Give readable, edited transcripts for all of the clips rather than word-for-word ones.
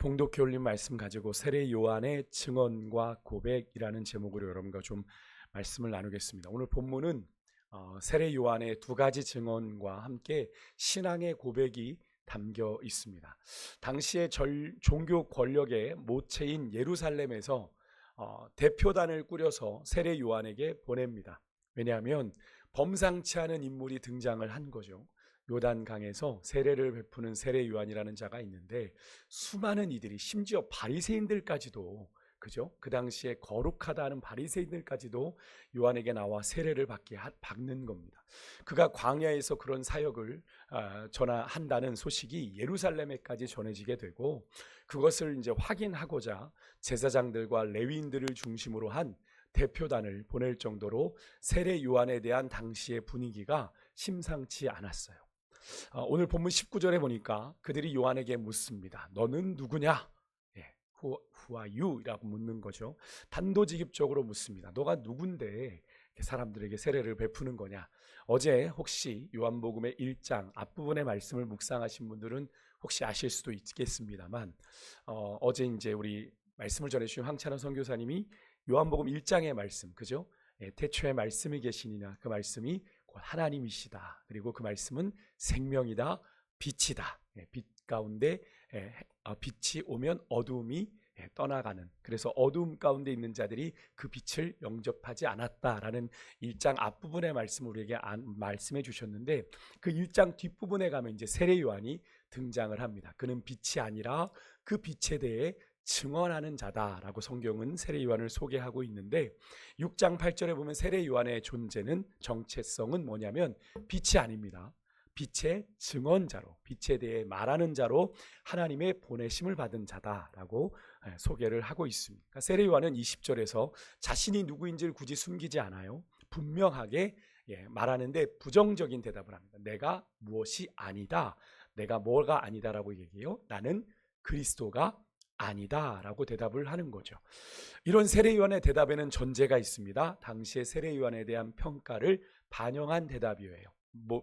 봉독회 올린 말씀 가지고 세례 요한의 증언과 고백이라는 제목으로 여러분과 좀 말씀을 나누겠습니다. 오늘 본문은 세례 요한의 두 가지 증언과 함께 신앙의 고백이 담겨 있습니다. 당시의 종교 권력의 모체인 예루살렘에서 대표단을 꾸려서 세례 요한에게 보냅니다. 왜냐하면 범상치 않은 인물이 등장을 한 거죠. 요단강에서 세례를 베푸는 세례 요한이라는 자가 있는데 수많은 이들이, 심지어 바리새인들까지도, 그죠? 그 당시에 거룩하다는 바리새인들까지도 요한에게 나와 세례를 받는 겁니다. 그가 광야에서 그런 사역을 전한다는 소식이 예루살렘에까지 전해지게 되고, 그것을 이제 확인하고자 제사장들과 레위인들을 중심으로 한 대표단을 보낼 정도로 세례 요한에 대한 당시의 분위기가 심상치 않았어요. 오늘 본문 19절에 보니까 그들이 요한에게 묻습니다. 너는 누구냐? Who are you? 라고 묻는 거죠. 단도직입적으로 묻습니다. 너가 누군데 사람들에게 세례를 베푸는 거냐? 어제 혹시 요한복음의 1장 앞부분의 말씀을 묵상하신 분들은 혹시 아실 수도 있겠습니다만, 어제 이제 우리 말씀을 전해주신 황찬원 선교사님이 요한복음 1장의 말씀, 그죠? 태초에 말씀이 계시니라, 그 말씀이 곧 하나님이시다. 그리고 그 말씀은 생명이다, 빛이다. 빛 가운데 빛이 오면 어두움이 떠나가는, 그래서 어두움 가운데 있는 자들이 그 빛을 영접하지 않았다라는 1장 앞부분의 말씀을 우리에게 말씀해 주셨는데, 그 1장 뒷부분에 가면 이제 세례 요한이 등장을 합니다. 그는 빛이 아니라 그 빛에 대해 증언하는 자다라고 성경은 세례 요한을 소개하고 있는데, 6장 8절에 보면 세례 요한의 존재는, 정체성은 뭐냐면 빛이 아닙니다. 빛의 증언자로, 빛에 대해 말하는 자로 하나님의 보내심을 받은 자다라고 소개를 하고 있습니다. 그러니까 세례 요한은 20절에서 자신이 누구인지를 굳이 숨기지 않아요. 분명하게 말하는데 부정적인 대답을 합니다. 내가 무엇이 아니다, 내가 뭐가 아니다라고 얘기해요. 나는 그리스도가 아니다라고 대답을 하는 거죠. 이런 세례 요한의 대답에는 전제가 있습니다. 당시의 세례 요한에 대한 평가를 반영한 대답이에요.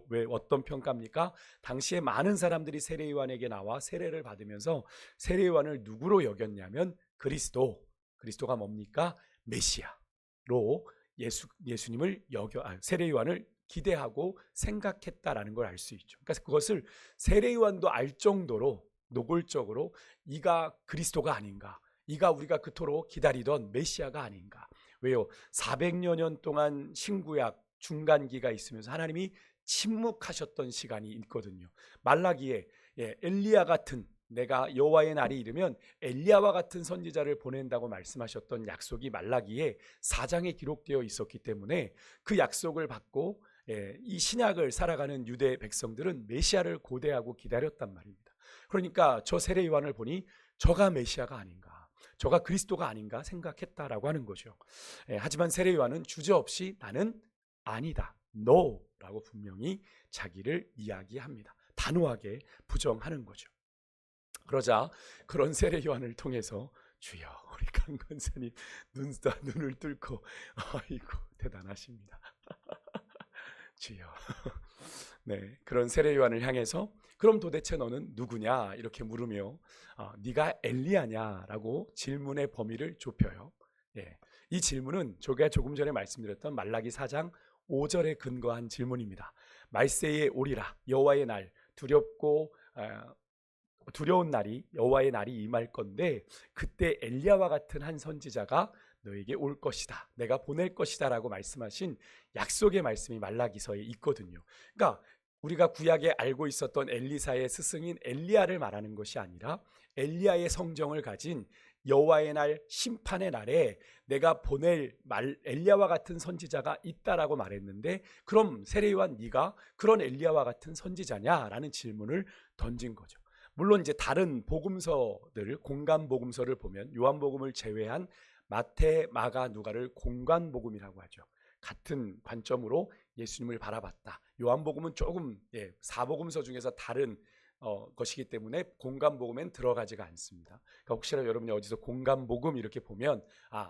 왜 어떤 평가입니까? 당시에 많은 사람들이 세례 요한에게 나와 세례를 받으면서 세례 요한을 누구로 여겼냐면 그리스도가 뭡니까? 메시아로 예수님을 세례 요한을 기대하고 생각했다라는 걸 알 수 있죠. 그러니까 그것을 세례 요한도 알 정도로 노골적으로 이가 그리스도가 아닌가, 이가 우리가 그토록 기다리던 메시아가 아닌가. 왜요? 400여 년 동안 신구약 중간기가 있으면서 하나님이 침묵하셨던 시간이 있거든요. 말라기에 엘리야 같은, 내가 여호와의 날이 이르면 엘리야와 같은 선지자를 보낸다고 말씀하셨던 약속이 말라기에 4장에 기록되어 있었기 때문에 그 약속을 받고 이 신약을 살아가는 유대 백성들은 메시아를 고대하고 기다렸단 말입니다. 그러니까 저 세례 요한을 보니 저가 메시아가 아닌가, 저가 그리스도가 아닌가 생각했다라고 하는 거죠. 하지만 세례 요한은 주저없이 나는 아니다, no 라고 분명히 자기를 이야기합니다. 단호하게 부정하는 거죠. 그러자 그런 세례 요한을 통해서 주여, 우리 강권사님 눈을 뚫고, 아이고 대단하십니다. 주여. 네, 그런 세례 요한을 향해서 그럼 도대체 너는 누구냐 이렇게 물으며 네가 엘리야냐라고 질문의 범위를 좁혀요. 이 질문은 제가 조금 전에 말씀드렸던 말라기 4장 5절에 근거한 질문입니다. 말세에 오리라, 여호와의 날, 두려운 날이, 여호와의 날이 임할 건데 그때 엘리야와 같은 한 선지자가 너에게 올 것이다, 내가 보낼 것이다 라고 말씀하신 약속의 말씀이 말라기서에 있거든요. 그러니까 우리가 구약에 알고 있었던 엘리사의 스승인 엘리야를 말하는 것이 아니라 엘리야의 성정을 가진 여호와의 날, 심판의 날에 내가 보낼 엘리야와 같은 선지자가 있다라고 말했는데, 그럼 세례 요한 네가 그런 엘리야와 같은 선지자냐라는 질문을 던진 거죠. 물론 이제 다른 복음서들, 공간 복음서를 보면 요한복음을 제외한 마태, 마가, 누가를 공간 복음이라고 하죠. 같은 관점으로 예수님을 바라봤다. 요한복음은 조금 사복음서 중에서 다른 것이기 때문에 공간복음엔 들어가지가 않습니다. 그러니까 혹시라도 여러분이 어디서 공간복음 이렇게 보면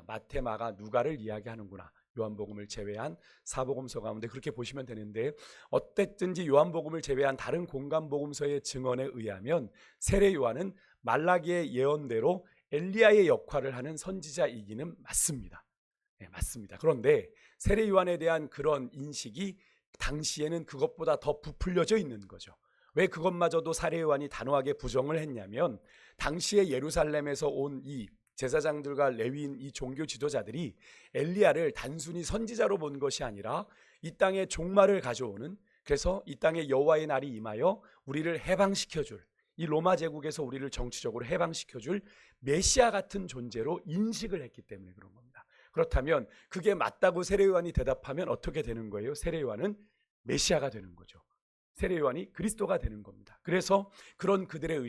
마태, 마가, 누가를 이야기하는구나, 요한복음을 제외한 사복음서 가운데 그렇게 보시면 되는데, 어쨌든지 요한복음을 제외한 다른 공간복음서의 증언에 의하면 세례 요한은 말라기의 예언대로 엘리야의 역할을 하는 선지자이기는 맞습니다. 네, 맞습니다. 그런데 세례 요한에 대한 그런 인식이 당시에는 그것보다 더 부풀려져 있는 거죠. 왜 그것마저도 세례 요한이 단호하게 부정을 했냐면 당시에 예루살렘에서 온 이 제사장들과 레위인 이 종교 지도자들이 엘리야를 단순히 선지자로 본 것이 아니라 이 땅에 종말을 가져오는, 그래서 이 땅에 여호와의 날이 임하여 우리를 해방시켜줄, 이 로마 제국에서 우리를 정치적으로 해방시켜줄 메시아 같은 존재로 인식을 했기 때문에 그런 겁니다. 그렇다면 그게 맞다고 세례 요한이 대답하면 어떻게 되는 거예요? 세례 요한은 메시아가 되는 거죠. 세례 요한이 그리스도가 되는 겁니다. 그래서 그런 그들의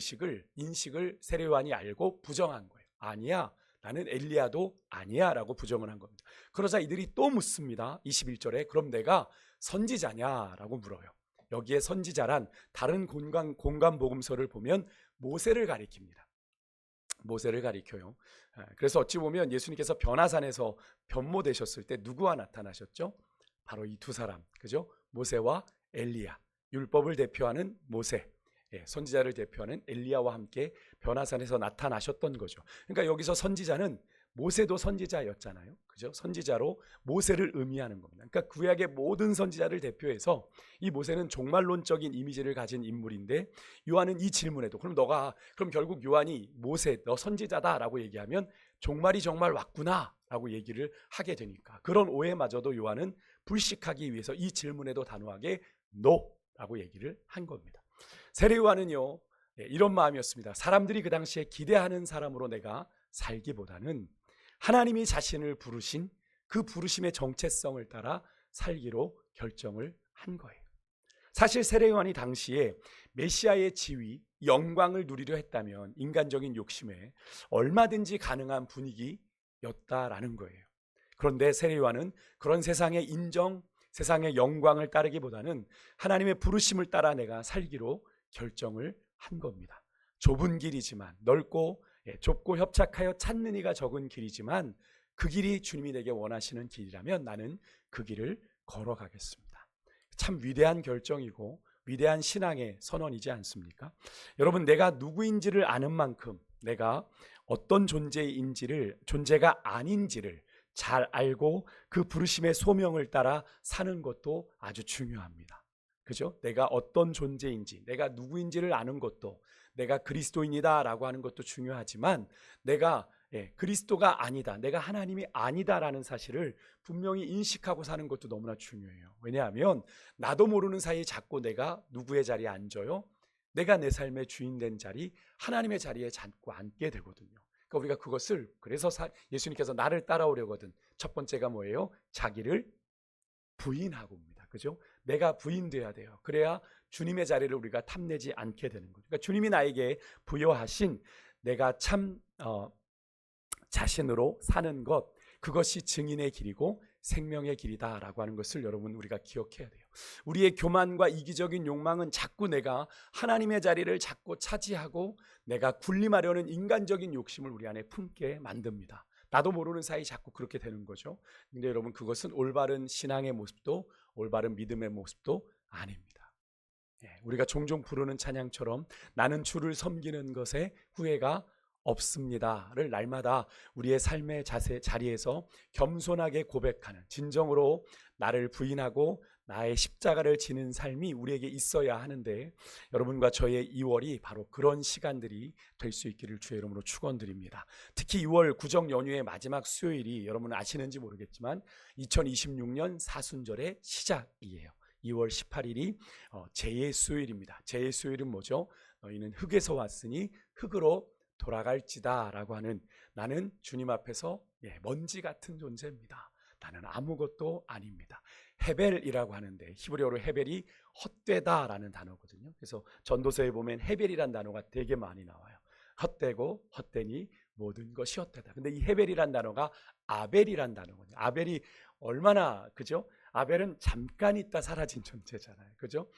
인식을 세례 요한이 알고 부정한 거예요. 아니야, 나는 엘리야도 아니야 라고 부정을 한 겁니다. 그러자 이들이 또 묻습니다. 21절에 그럼 내가 선지자냐라고 물어요. 여기에 선지자란 다른 공간복음서를 보면 모세를 가리킵니다. 모세를 가리켜요. 그래서 어찌 보면 예수님께서 변화산에서 변모되셨을 때 누구와 나타나셨죠? 바로 이 두 사람, 그죠? 모세와 엘리야. 율법을 대표하는 모세, 선지자를 대표하는 엘리야와 함께 변화산에서 나타나셨던 거죠. 그러니까 여기서 선지자는 모세도 선지자였잖아요. 그죠? 선지자로 모세를 의미하는 겁니다. 그러니까 구약의 모든 선지자를 대표해서 이 모세는 종말론적인 이미지를 가진 인물인데 요한은 이 질문에도 그럼 결국 요한이 모세 너 선지자다라고 얘기하면 종말이 정말 왔구나라고 얘기를 하게 되니까 그런 오해마저도 요한은 불식하기 위해서 이 질문에도 단호하게 no라고 얘기를 한 겁니다. 세례 요한은요 이런 마음이었습니다. 사람들이 그 당시에 기대하는 사람으로 내가 살기보다는 하나님이 자신을 부르신 그 부르심의 정체성을 따라 살기로 결정을 한 거예요. 사실 세례 요한이 당시에 메시아의 지위, 영광을 누리려 했다면 인간적인 욕심에 얼마든지 가능한 분위기였다라는 거예요. 그런데 세례 요한은 그런 세상의 인정, 세상의 영광을 따르기보다는 하나님의 부르심을 따라 내가 살기로 결정을 한 겁니다. 좁은 길이지만 좁고 협착하여 찾는 이가 적은 길이지만 그 길이 주님이 내게 원하시는 길이라면 나는 그 길을 걸어가겠습니다. 참 위대한 결정이고 위대한 신앙의 선언이지 않습니까? 여러분, 내가 누구인지를 아는 만큼 내가 어떤 존재가 아닌지를 잘 알고 그 부르심의 소명을 따라 사는 것도 아주 중요합니다. 그죠? 내가 어떤 존재인지, 내가 누구인지를 아는 것도, 내가 그리스도인이다 라고 하는 것도 중요하지만 내가 그리스도가 아니다, 내가 하나님이 아니다라는 사실을 분명히 인식하고 사는 것도 너무나 중요해요. 왜냐하면 나도 모르는 사이에 자꾸 내가 누구의 자리에 앉아요? 내가 내 삶의 주인 된 자리, 하나님의 자리에 자꾸 앉게 되거든요. 그러니까 우리가 그것을, 그래서 예수님께서 나를 따라오려거든 첫 번째가 뭐예요? 자기를 부인하고입니다. 그죠? 내가 부인돼야 돼요. 그래야 주님의 자리를 우리가 탐내지 않게 되는 거죠. 그러니까 주님이 나에게 부여하신 내가 참 자신으로 사는 것, 그것이 증인의 길이고 생명의 길이다라고 하는 것을 여러분 우리가 기억해야 돼요. 우리의 교만과 이기적인 욕망은 자꾸 내가 하나님의 자리를 자꾸 차지하고 내가 군림하려는 인간적인 욕심을 우리 안에 품게 만듭니다. 나도 모르는 사이 자꾸 그렇게 되는 거죠. 근데 여러분 그것은 올바른 신앙의 모습도 올바른 믿음의 모습도 아닙니다. 우리가 종종 부르는 찬양처럼 나는 주를 섬기는 것에 후회가 없습니다를 날마다 우리의 삶의 자리에서 겸손하게 고백하는, 진정으로 나를 부인하고 나의 십자가를 지는 삶이 우리에게 있어야 하는데 여러분과 저의 2월이 바로 그런 시간들이 될 수 있기를 주의 이름으로 축원드립니다. 특히 2월 구정 연휴의 마지막 수요일이 여러분 아시는지 모르겠지만 2026년 사순절의 시작이에요. 2월 18일이 재의 수요일입니다. 재의 수요일은 뭐죠? 너희는 흙에서 왔으니 흙으로 돌아갈지다 라고 하는, 나는 주님 앞에서 먼지 같은 존재입니다. 나는 아무것도 아닙니다. 헤벨이라고 하는데 히브리어로 헤벨이 헛되다 라는 단어거든요. 그래서 전도서에 보면 헤벨이란 단어가 되게 많이 나와요. 헛되고 헛되니 모든 것이 헛되다. 근데 이 헤벨이란 단어가 아벨이란 단어거든요. 아벨이 얼마나, 그죠? 아벨은 잠깐 있다 사라진 존재잖아요. 그죠?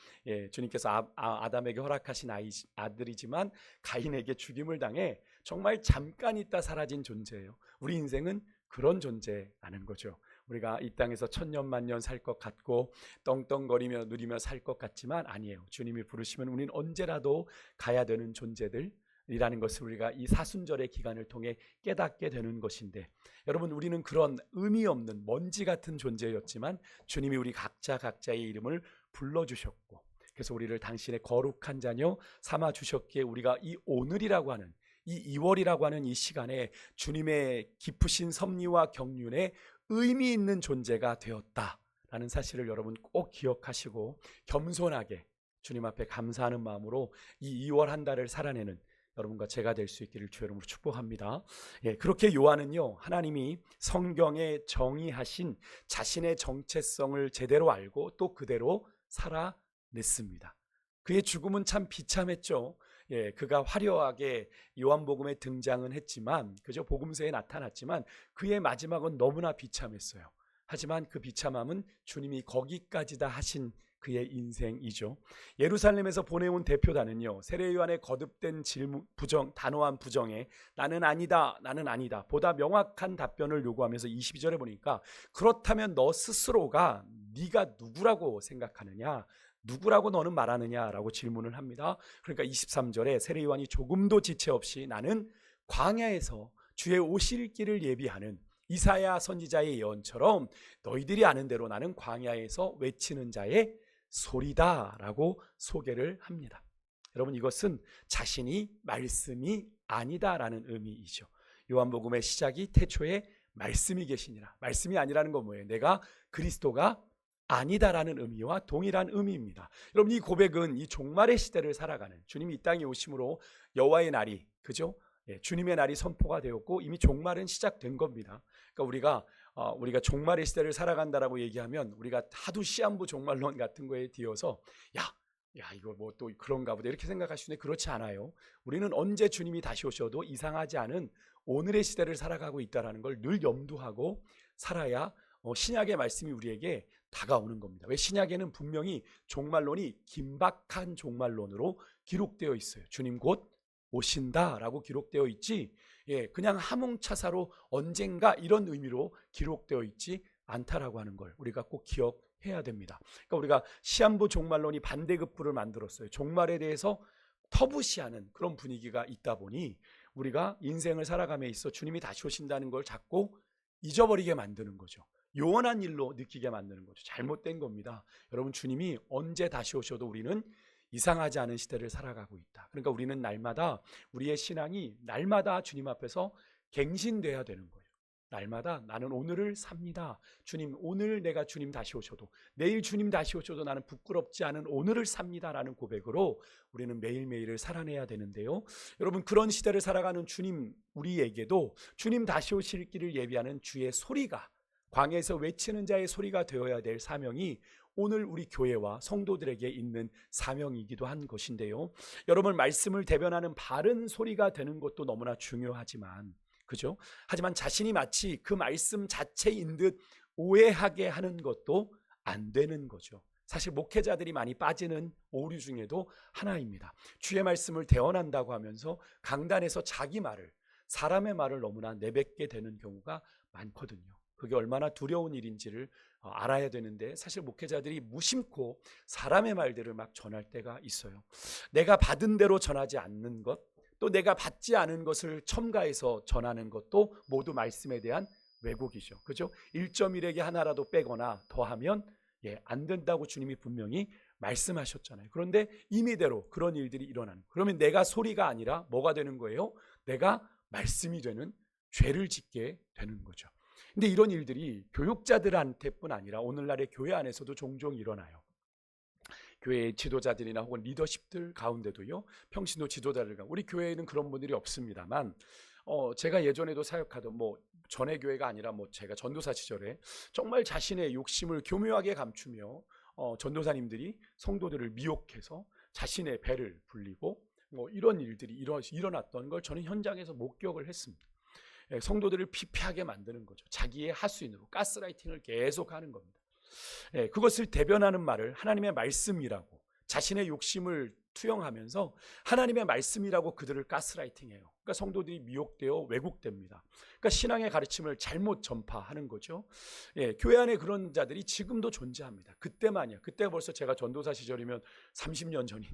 주님께서 아담에게 허락하신 아들이지만 가인에게 죽임을 당해 정말 잠깐 있다 사라진 존재예요. 우리 인생은 그런 존재라는 거죠. 우리가 이 땅에서 천년 만년 살 것 같고 떵떵거리며 누리며 살 것 같지만 아니에요. 주님이 부르시면 우리는 언제라도 가야 되는 존재들, 이라는 것을 우리가 이 사순절의 기간을 통해 깨닫게 되는 것인데, 여러분, 우리는 그런 의미 없는 먼지 같은 존재였지만 주님이 우리 각자의 이름을 불러주셨고, 그래서 우리를 당신의 거룩한 자녀 삼아 주셨기에 우리가 이 오늘이라고 하는, 이 2월이라고 하는 이 시간에 주님의 깊으신 섭리와 경륜에 의미 있는 존재가 되었다라는 사실을 여러분 꼭 기억하시고 겸손하게 주님 앞에 감사하는 마음으로 이 2월 한 달을 살아내는 여러분과 제가 될 수 있기를 주의 이름으로 축복합니다. 그렇게 요한은요, 하나님이 성경에 정의하신 자신의 정체성을 제대로 알고 또 그대로 살아냈습니다. 그의 죽음은 참 비참했죠. 그가 화려하게 요한복음에 등장은 했지만, 그저 복음서에 나타났지만 그의 마지막은 너무나 비참했어요. 하지만 그 비참함은 주님이 거기까지다 하신 그의 인생이죠. 예루살렘에서 보내온 대표단은요, 세례 요한의 거듭된 단호한 부정에 나는 아니다, 나는 아니다 보다 명확한 답변을 요구하면서 22절에 보니까 그렇다면 너 스스로가 네가 누구라고 생각하느냐, 누구라고 너는 말하느냐라고 질문을 합니다. 그러니까 23절에 세례 요한이 조금도 지체 없이 나는 광야에서 주의 오실 길을 예비하는 이사야 선지자의 예언처럼 너희들이 아는 대로 나는 광야에서 외치는 자의 소리다라고 소개를 합니다. 여러분, 이것은 자신이 말씀이 아니다라는 의미이죠. 요한복음의 시작이 태초에 말씀이 계시니라. 말씀이 아니라는 건 뭐예요? 내가 그리스도가 아니다라는 의미와 동일한 의미입니다. 여러분, 이 고백은 이 종말의 시대를 살아가는 주님이 이 땅에 오심으로 여호와의 날이, 그죠? 주님의 날이 선포가 되었고 이미 종말은 시작된 겁니다. 그러니까 우리가 종말의 시대를 살아간다라고 얘기하면 우리가 하도 시한부 종말론 같은 거에 뒤어서 야 이거 뭐 또 그런가 보다 이렇게 생각할 수 있는데, 그렇지 않아요. 우리는 언제 주님이 다시 오셔도 이상하지 않은 오늘의 시대를 살아가고 있다는 걸 늘 염두하고 살아야 신약의 말씀이 우리에게 다가오는 겁니다. 왜? 신약에는 분명히 종말론이 긴박한 종말론으로 기록되어 있어요. 주님 곧 오신다라고 기록되어 있지, 그냥 하몽차사로 언젠가 이런 의미로 기록되어 있지 않다라고 하는 걸 우리가 꼭 기억해야 됩니다. 그러니까 우리가 시한부 종말론이 반대급부를 만들었어요. 종말에 대해서 터부시하는 그런 분위기가 있다 보니 우리가 인생을 살아감에 있어 주님이 다시 오신다는 걸 자꾸 잊어버리게 만드는 거죠. 요원한 일로 느끼게 만드는 거죠. 잘못된 겁니다. 여러분, 주님이 언제 다시 오셔도 우리는 이상하지 않은 시대를 살아가고 있다. 그러니까 우리는 날마다, 우리의 신앙이 날마다 주님 앞에서 갱신돼야 되는 거예요. 날마다 나는 오늘을 삽니다. 주님, 오늘 내가 주님 다시 오셔도, 내일 주님 다시 오셔도 나는 부끄럽지 않은 오늘을 삽니다라는 고백으로 우리는 매일매일을 살아내야 되는데요. 여러분, 그런 시대를 살아가는 주님, 우리에게도 주님 다시 오실 길을 예비하는 주의 소리가, 광야에서 외치는 자의 소리가 되어야 될 사명이 오늘 우리 교회와 성도들에게 있는 사명이기도 한 것인데요. 여러분, 말씀을 대변하는 바른 소리가 되는 것도 너무나 중요하지만, 그죠? 하지만 자신이 마치 그 말씀 자체인 듯 오해하게 하는 것도 안 되는 거죠. 사실 목회자들이 많이 빠지는 오류 중에도 하나입니다. 주의 말씀을 대언한다고 하면서 강단에서 자기 말을, 사람의 말을 너무나 내뱉게 되는 경우가 많거든요. 그게 얼마나 두려운 일인지를 알아야 되는데, 사실 목회자들이 무심코 사람의 말들을 막 전할 때가 있어요. 내가 받은 대로 전하지 않는 것, 또 내가 받지 않은 것을 첨가해서 전하는 것도 모두 말씀에 대한 왜곡이죠. 그죠? 1.1에게 하나라도 빼거나 더하면 안 된다고 주님이 분명히 말씀하셨잖아요. 그런데 임의대로 그런 일들이 일어나는, 그러면 내가 소리가 아니라 뭐가 되는 거예요? 내가 말씀이 되는 죄를 짓게 되는 거죠. 근데 이런 일들이 교육자들한테뿐 아니라 오늘날의 교회 안에서도 종종 일어나요. 교회의 지도자들이나 혹은 리더십들 가운데도요, 평신도 지도자들 가운데, 우리 교회에는 그런 분들이 없습니다만, 제가 예전에도 사역하던 전의 교회가 아니라 제가 전도사 시절에 정말 자신의 욕심을 교묘하게 감추며 전도사님들이 성도들을 미혹해서 자신의 배를 불리고 이런 일들이 일어났던 걸 저는 현장에서 목격을 했습니다. 성도들을 피폐하게 만드는 거죠. 자기의 하수인으로 가스라이팅을 계속하는 겁니다. 그것을 대변하는 말을 하나님의 말씀이라고, 자신의 욕심을 투영하면서 하나님의 말씀이라고 그들을 가스라이팅해요. 그러니까 성도들이 미혹되어 왜곡됩니다. 그러니까 신앙의 가르침을 잘못 전파하는 거죠. 예, 교회 안에 그런 자들이 지금도 존재합니다. 그때만이야. 그때 벌써 제가 전도사 시절이면 30년 전이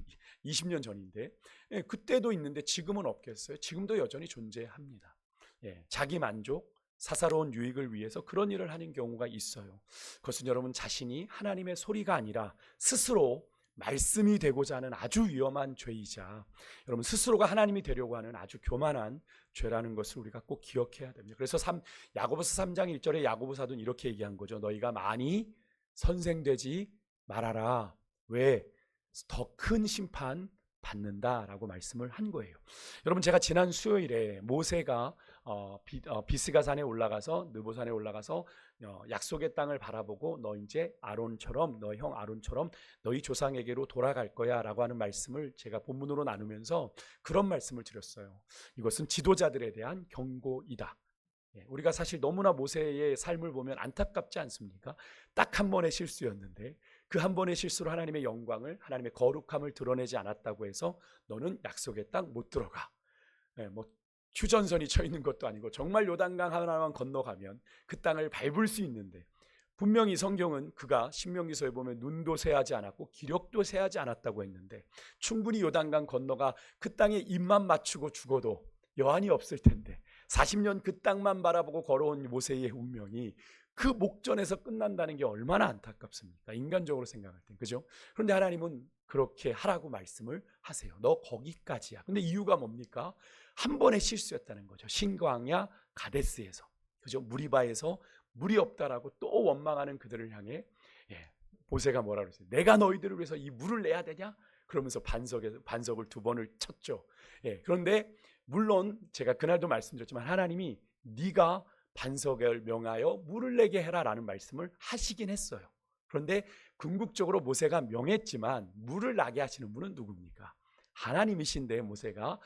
20년 전인데, 예, 그때도 있는데 지금은 없겠어요. 지금도 여전히 존재합니다. 예, 자기 만족, 사사로운 유익을 위해서 그런 일을 하는 경우가 있어요. 그것은 여러분 자신이 하나님의 소리가 아니라 스스로 말씀이 되고자 하는 아주 위험한 죄이자, 여러분 스스로가 하나님이 되려고 하는 아주 교만한 죄라는 것을 우리가 꼭 기억해야 됩니다. 그래서 야고보서 3장 1절에 야고보 사도는 이렇게 얘기한 거죠. 너희가 많이 선생되지 말아라. 왜? 더 큰 심판 받는다라고 말씀을 한 거예요. 여러분, 제가 지난 수요일에 모세가 비스가산에 올라가서, 느보산에 올라가서 약속의 땅을 바라보고 너 이제 아론처럼, 너희 형 아론처럼 너희 조상에게로 돌아갈 거야 라고 하는 말씀을 제가 본문으로 나누면서 그런 말씀을 드렸어요. 이것은 지도자들에 대한 경고이다. 우리가 사실 너무나 모세의 삶을 보면 안타깝지 않습니까? 딱 한 번의 실수였는데 그 한 번의 실수로 하나님의 영광을, 하나님의 거룩함을 드러내지 않았다고 해서 너는 약속의 땅 못 들어가. 휴전선이 쳐 있는 것도 아니고 정말 요단강 하나만 건너가면 그 땅을 밟을 수 있는데, 분명히 성경은 그가 신명기서에 보면 눈도 새하지 않았고 기력도 새하지 않았다고 했는데, 충분히 요단강 건너가 그 땅에 입만 맞추고 죽어도 여한이 없을 텐데 40년 그 땅만 바라보고 걸어온 모세의 운명이 그 목전에서 끝난다는 게 얼마나 안타깝습니까? 인간적으로 생각할 때, 그죠? 그런데 하나님은 그렇게 하라고 말씀을 하세요. 너 거기까지야. 근데 이유가 뭡니까? 한 번의 실수였다는 거죠. 신광야 가데스에서, 그죠? 무리바에서 물이 없다라고 또 원망하는 그들을 향해 모세가 뭐라 그랬어요? 내가 너희들을 위해서 이 물을 내야 되냐? 그러면서 반석을 2번을 쳤죠. 그런데 물론 제가 그날도 말씀드렸지만 하나님이 네가 반석을 명하여 물을 내게 해라 라는 말씀을 하시긴 했어요. 그런데 궁극적으로 모세가 명했지만 물을 나게 하시는 분은 누굽니까? 하나님이신데 모세가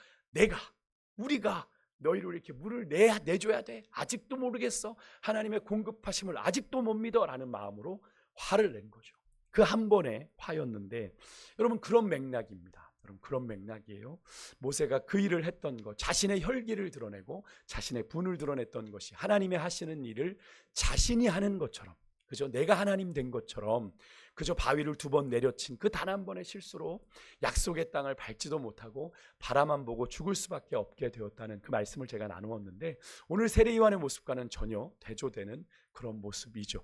우리가 너희를 이렇게 물을 내줘야 돼? 아직도 모르겠어? 하나님의 공급하심을 아직도 못 믿어? 라는 마음으로 화를 낸 거죠. 그 한 번의 화였는데, 여러분 그런 맥락입니다. 여러분 그런 맥락이에요. 모세가 그 일을 했던 것, 자신의 혈기를 드러내고 자신의 분을 드러냈던 것이 하나님의 하시는 일을 자신이 하는 것처럼, 그죠? 내가 하나님 된 것처럼, 그저 바위를 2번 내려친 그 단 한 번의 실수로 약속의 땅을 밟지도 못하고 바라만 보고 죽을 수밖에 없게 되었다는 그 말씀을 제가 나누었는데, 오늘 세례 요한의 모습과는 전혀 대조되는 그런 모습이죠.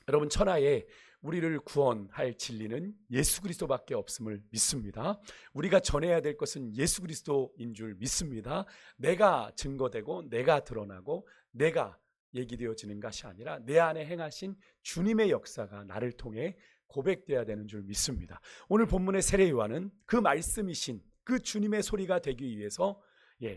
여러분, 천하에 우리를 구원할 진리는 예수 그리스도밖에 없음을 믿습니다. 우리가 전해야 될 것은 예수 그리스도인 줄 믿습니다. 내가 증거되고 내가 드러나고 내가 얘기되어지는 것이 아니라 내 안에 행하신 주님의 역사가 나를 통해 고백되어야 되는 줄 믿습니다. 오늘 본문의 세례 요한은 그 말씀이신 그 주님의 소리가 되기 위해서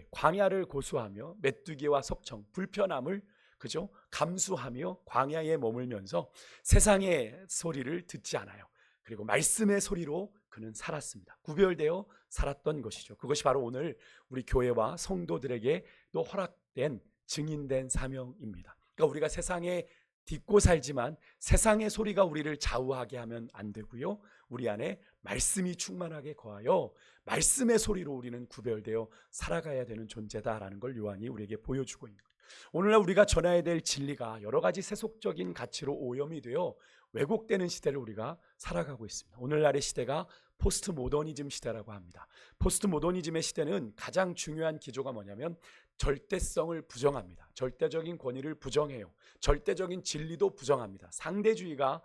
광야를 고수하며 메뚜기와 석청, 불편함을, 그죠? 감수하며 광야에 머물면서 세상의 소리를 듣지 않아요. 그리고 말씀의 소리로 그는 살았습니다. 구별되어 살았던 것이죠. 그것이 바로 오늘 우리 교회와 성도들에게 또 허락된 증인된 사명입니다. 그러니까 우리가 세상에 딛고 살지만 세상의 소리가 우리를 좌우하게 하면 안 되고요. 우리 안에 말씀이 충만하게 거하여 말씀의 소리로 우리는 구별되어 살아가야 되는 존재다라는 걸 요한이 우리에게 보여주고 있는 거예요. 오늘날 우리가 전해야 될 진리가 여러 가지 세속적인 가치로 오염이 되어 왜곡되는 시대를 우리가 살아가고 있습니다. 오늘날의 시대가 포스트 모더니즘 시대라고 합니다. 포스트 모더니즘의 시대는 가장 중요한 기조가 뭐냐면 절대성을 부정합니다. 절대적인 권위를 부정해요. 절대적인 진리도 부정합니다. 상대주의가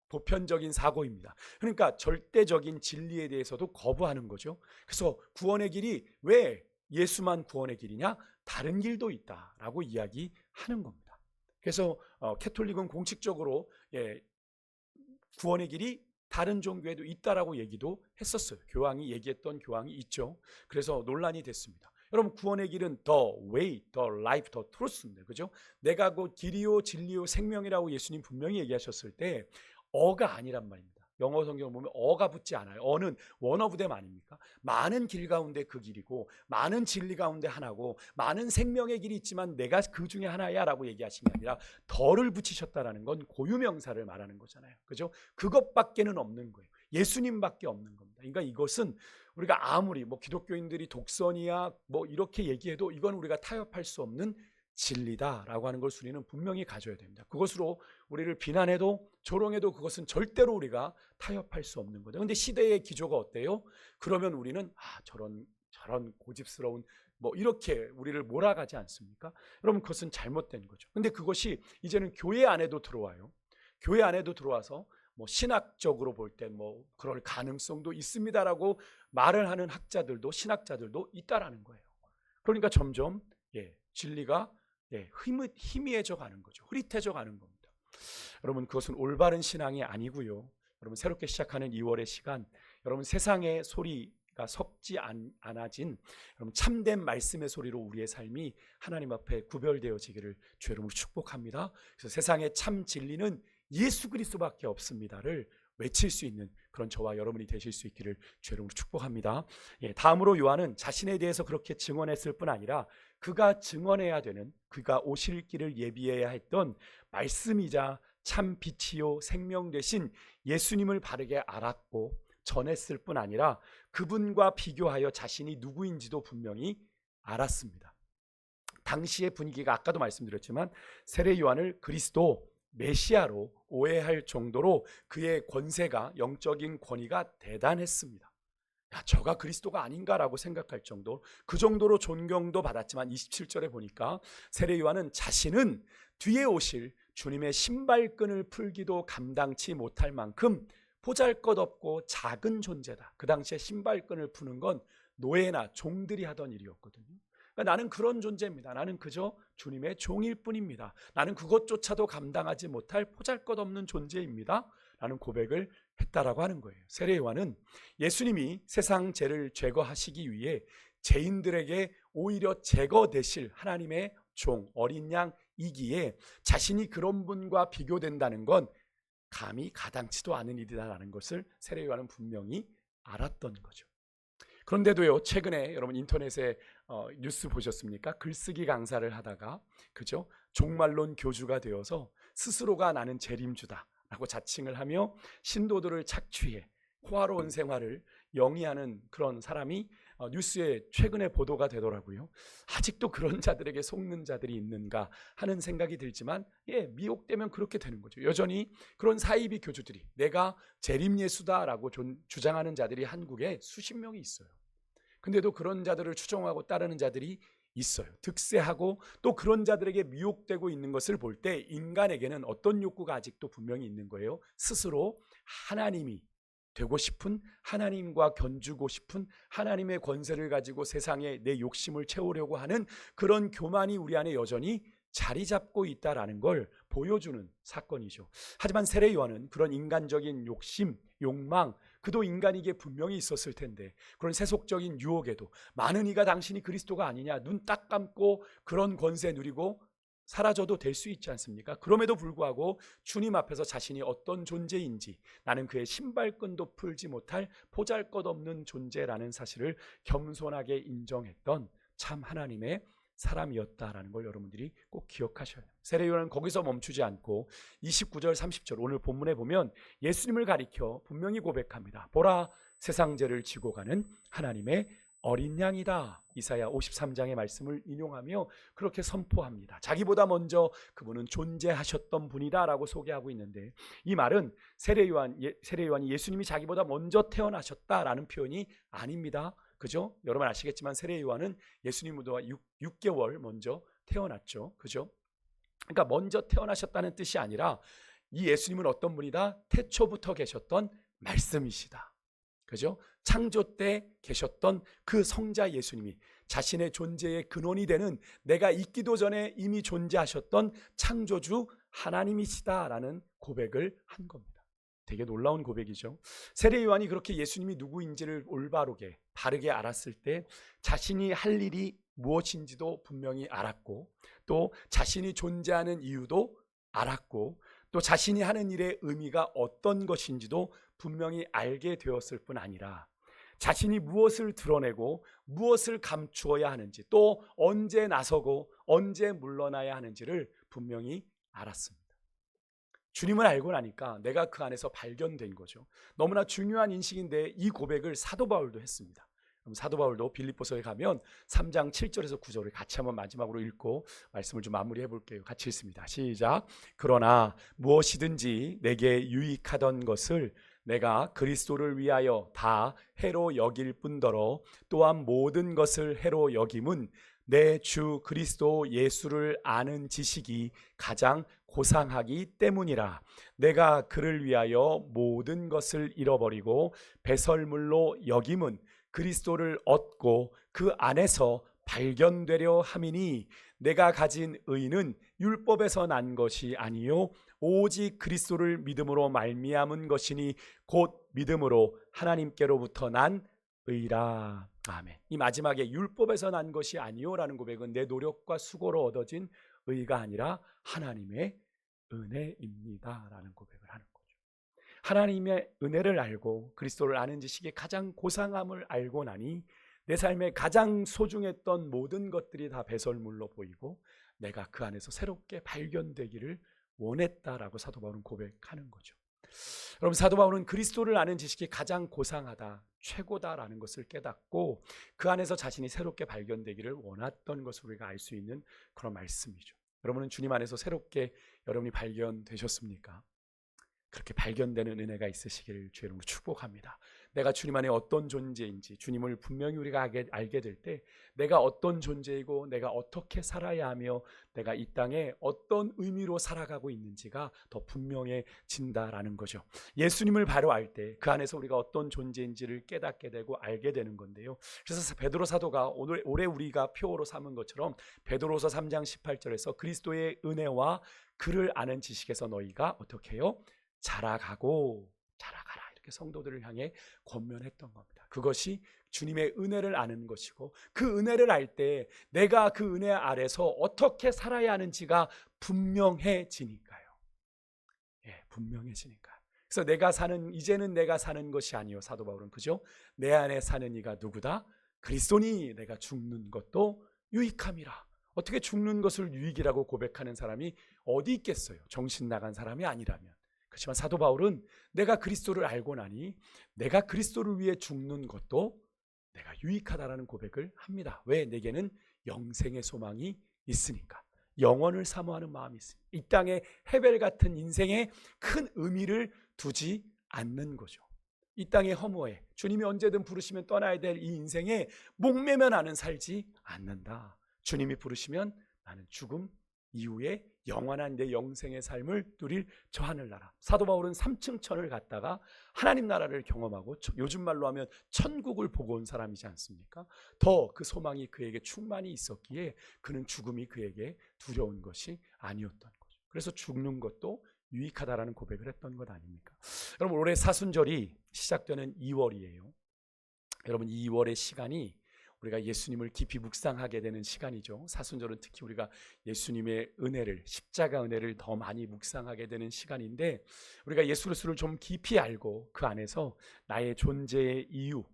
보편적인 사고입니다. 그러니까 절대적인 진리에 대해서도 거부하는 거죠. 그래서 구원의 길이 왜 예수만 구원의 길이냐? 다른 길도 있다라고 이야기하는 겁니다. 그래서 캐톨릭은 공식적으로 구원의 길이 다른 종교에도 있다라고 얘기도 했었어요. 교황이 얘기했던 교황이 있죠. 그래서 논란이 됐습니다. 여러분, 구원의 길은 the way, the life, the truth인데, 그죠? 내가 곧 길이요 진리요 생명이라고 예수님 분명히 얘기하셨을 때 어가 아니란 말입니다. 영어 성경을 보면 어가 붙지 않아요. 어는 one of them 아닙니까? 많은 길 가운데 그 길이고 많은 진리 가운데 하나고 많은 생명의 길이 있지만 내가 그 중에 하나야 라고 얘기하신 게 아니라 더를 붙이셨다라는 건 고유명사를 말하는 거잖아요. 그죠? 그것밖에는 없는 거예요. 예수님밖에 없는 겁니다. 그러니까 이것은 우리가 아무리 기독교인들이 독선이야 이렇게 얘기해도 이건 우리가 타협할 수 없는 진리다라고 하는 걸 우리는 분명히 가져야 됩니다. 그것으로 우리를 비난해도 조롱해도 그것은 절대로 우리가 타협할 수 없는 거죠. 근데 시대의 기조가 어때요? 그러면 우리는 저런 고집스러운 이렇게 우리를 몰아가지 않습니까? 여러분, 그것은 잘못된 거죠. 근데 그것이 이제는 교회 안에도 들어와요. 교회 안에도 들어와서 신학적으로 볼 때 그럴 가능성도 있습니다라고 말을 하는 학자들도, 신학자들도 있다라는 거예요. 그러니까 점점 진리가 희미해져 가는 거죠. 흐릿해져 가는 겁니다. 여러분, 그것은 올바른 신앙이 아니고요. 여러분, 새롭게 시작하는 2월의 시간, 여러분, 세상의 소리가 섞지 않아진 여러분 참된 말씀의 소리로 우리의 삶이 하나님 앞에 구별되어지기를 주 이름으로 축복합니다. 그래서 세상의 참 진리는 예수 그리스도밖에 없습니다를 외칠 수 있는 그런 저와 여러분이 되실 수 있기를 주 이름으로 축복합니다. 다음으로 요한은 자신에 대해서 그렇게 증언했을 뿐 아니라 그가 증언해야 되는, 그가 오실 길을 예비해야 했던 말씀이자 참 빛이요 생명 되신 예수님을 바르게 알았고 전했을 뿐 아니라 그분과 비교하여 자신이 누구인지도 분명히 알았습니다. 당시의 분위기가 아까도 말씀드렸지만 세례 요한을 그리스도 메시아로 오해할 정도로 그의 권세가, 영적인 권위가 대단했습니다. 저가 그리스도가 아닌가라고 생각할 정도, 그 정도로 존경도 받았지만 27절에 보니까 세례 요한은 자신은 뒤에 오실 주님의 신발끈을 풀기도 감당치 못할 만큼 보잘것없고 작은 존재다. 그 당시에 신발끈을 푸는 건 노예나 종들이 하던 일이었거든요. 그러니까 나는 그런 존재입니다. 나는 그저 주님의 종일 뿐입니다. 나는 그것조차도 감당하지 못할 보잘것없는 존재입니다. 라는 고백을 했다라고 하는 거예요. 세례 요한은 예수님이 세상 죄를 제거하시기 위해 죄인들에게 오히려 제거되실 하나님의 종, 어린 양이기에 자신이 그런 분과 비교된다는 건 감히 가당치도 않은 일이다라는 것을 세례 요한은 분명히 알았던 거죠. 그런데도요, 최근에 여러분 인터넷에 뉴스 보셨습니까? 글쓰기 강사를 하다가 그죠? 종말론 교주가 되어서 스스로가 나는 재림주다라고 자칭을 하며 신도들을 착취해 호화로운 생활을 영위하는 그런 사람이 뉴스에 최근에 보도가 되더라고요. 아직도 그런 자들에게 속는 자들이 있는가 하는 생각이 들지만 미혹되면 그렇게 되는 거죠. 여전히 그런 사이비 교주들이 내가 재림 예수다라고 주장하는 자들이 한국에 수십 명이 있어요. 근데도 그런 자들을 추종하고 따르는 자들이 있어요. 득세하고 또 그런 자들에게 미혹되고 있는 것을 볼 때 인간에게는 어떤 욕구가 아직도 분명히 있는 거예요. 스스로 하나님이 되고 싶은, 하나님과 견주고 싶은, 하나님의 권세를 가지고 세상에 내 욕심을 채우려고 하는 그런 교만이 우리 안에 여전히 자리 잡고 있다라는 걸 보여주는 사건이죠. 하지만 세례 요한은 그런 인간적인 욕심, 욕망, 그도 인간이기에 분명히 있었을 텐데 그런 세속적인 유혹에도 많은 이가 당신이 그리스도가 아니냐, 눈 딱 감고 그런 권세 누리고 사라져도 될 수 있지 않습니까? 그럼에도 불구하고 주님 앞에서 자신이 어떤 존재인지, 나는 그의 신발끈도 풀지 못할 보잘것없는 존재라는 사실을 겸손하게 인정했던 참 하나님의 사람이었다라는 걸 여러분들이 꼭 기억하셔야 돼요. 세례 요한은 거기서 멈추지 않고 29절 30절 오늘 본문에 보면 예수님을 가리켜 분명히 고백합니다. 보라, 세상 죄를 지고 가는 하나님의 어린 양이다. 이사야 53장의 말씀을 인용하며 그렇게 선포합니다. 자기보다 먼저 그분은 존재하셨던 분이다라고 소개하고 있는데, 이 말은 세례 요한이 예수님이 자기보다 먼저 태어나셨다라는 표현이 아닙니다. 그죠? 여러분 아시겠지만 세례 요한은 예수님보다 6개월 먼저 태어났죠. 그죠? 그러니까 먼저 태어나셨다는 뜻이 아니라 이 예수님은 어떤 분이다? 태초부터 계셨던 말씀이시다. 그죠? 창조 때 계셨던 그 성자 예수님이 자신의 존재의 근원이 되는, 내가 있기도 전에 이미 존재하셨던 창조주 하나님이시다라는 고백을 한 겁니다. 되게 놀라운 고백이죠. 세례 요한이 그렇게 예수님이 누구인지를 올바르게 바르게 알았을 때 자신이 할 일이 무엇인지도 분명히 알았고, 또 자신이 존재하는 이유도 알았고, 또 자신이 하는 일의 의미가 어떤 것인지도 분명히 알게 되었을 뿐 아니라 자신이 무엇을 드러내고 무엇을 감추어야 하는지, 또 언제 나서고 언제 물러나야 하는지를 분명히 알았습니다. 주님을 알고 나니까 내가 그 안에서 발견된 거죠. 너무나 중요한 인식인데 이 고백을 사도 바울도 했습니다. 그럼 사도 바울도 빌립보서에 가면 3장 7절에서 9절을 같이 한번 마지막으로 읽고 말씀을 좀 마무리해 볼게요. 같이 읽습니다. 시작. 그러나 무엇이든지 내게 유익하던 것을 내가 그리스도를 위하여 다 해로 여길 뿐더러 또한 모든 것을 해로 여김은 내 주 그리스도 예수를 아는 지식이 가장 고상하기 때문이라. 내가 그를 위하여 모든 것을 잃어버리고 배설물로 여김은 그리스도를 얻고 그 안에서 발견되려 함이니 내가 가진 의는 율법에서 난 것이 아니요 오직 그리스도를 믿음으로 말미암은 것이니 곧 믿음으로 하나님께로부터 난 의라. 아멘. 이 마지막에 율법에서 난 것이 아니요라는 고백은 내 노력과 수고로 얻어진 의가 아니라 하나님의 은혜입니다라는 고백을 하는 거죠. 하나님의 은혜를 알고 그리스도를 아는 지식의 가장 고상함을 알고 나니 내 삶에 가장 소중했던 모든 것들이 다 배설물로 보이고 내가 그 안에서 새롭게 발견되기를 원했다라고 사도 바울은 고백하는 거죠. 여러분, 사도 바울은 그리스도를 아는 지식이 가장 고상하다, 최고다라는 것을 깨닫고 그 안에서 자신이 새롭게 발견되기를 원했던 것을 우리가 알 수 있는 그런 말씀이죠. 여러분은 주님 안에서 새롭게 여러분이 발견되셨습니까? 그렇게 발견되는 은혜가 있으시기를 주의 이름으로 축복합니다. 내가 주님 안에 어떤 존재인지 주님을 분명히 우리가 알게 될 때 내가 어떤 존재이고 내가 어떻게 살아야 하며 내가 이 땅에 어떤 의미로 살아가고 있는지가 더 분명해진다라는 거죠. 예수님을 바로 알 때 그 안에서 우리가 어떤 존재인지를 깨닫게 되고 알게 되는 건데요. 그래서 베드로 사도가 올해 우리가 표어로 삼은 것처럼 베드로서 3장 18절에서 그리스도의 은혜와 그를 아는 지식에서 너희가 어떻게 해요? 자라가라 이렇게 성도들을 향해 권면했던 겁니다. 그것이 주님의 은혜를 아는 것이고 그 은혜를 알 때 내가 그 은혜 아래서 어떻게 살아야 하는지가 분명해지니까요. 분명해지니까. 그래서 이제는 내가 사는 것이 아니요 사도 바울은 그죠? 내 안에 사는 이가 누구다? 그리스도니 내가 죽는 것도 유익함이라. 어떻게 죽는 것을 유익이라고 고백하는 사람이 어디 있겠어요? 정신 나간 사람이 아니라면. 그렇지만 사도 바울은 내가 그리스도를 알고 나니 내가 그리스도를 위해 죽는 것도 내가 유익하다라는 고백을 합니다. 왜? 내게는 영생의 소망이 있으니까. 영원을 사모하는 마음이 있으니까. 이 땅에 헤벨 같은 인생에 큰 의미를 두지 않는 거죠. 이 땅의 허무에 주님이 언제든 부르시면 떠나야 될 이 인생에 목매며 나는 살지 않는다. 주님이 부르시면 나는 죽음 이후에 영원한 내 영생의 삶을 누릴 저 하늘나라. 사도 바울은 3층 천을 갔다가 하나님 나라를 경험하고 요즘 말로 하면 천국을 보고 온 사람이지 않습니까? 더 그 소망이 그에게 충만히 있었기에 그는 죽음이 그에게 두려운 것이 아니었던 거죠. 그래서 죽는 것도 유익하다라는 고백을 했던 것 아닙니까? 여러분, 올해 사순절이 시작되는 2월이에요. 여러분, 2월의 시간이 우리가 예수님을 깊이 묵상하게 되는 시간이죠. 사순절은 특히 우리가 예수님의 은혜를, 십자가 은혜를 더 많이 묵상하게 되는 시간인데 우리가 예수 그리스도를 좀 깊이 알고 그 안에서 나의 존재의 이유,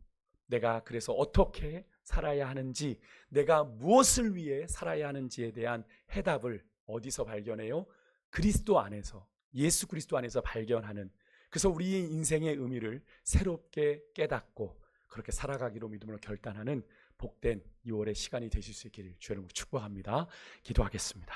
내가 그래서 어떻게 살아야 하는지, 내가 무엇을 위해 살아야 하는지에 대한 해답을 어디서 발견해요? 그리스도 안에서, 예수 그리스도 안에서 발견하는, 그래서 우리의 인생의 의미를 새롭게 깨닫고 그렇게 살아가기로 믿음으로 결단하는 복된 2월의 시간이 되실 수 있기를 주의 이름으로 축복합니다. 기도하겠습니다.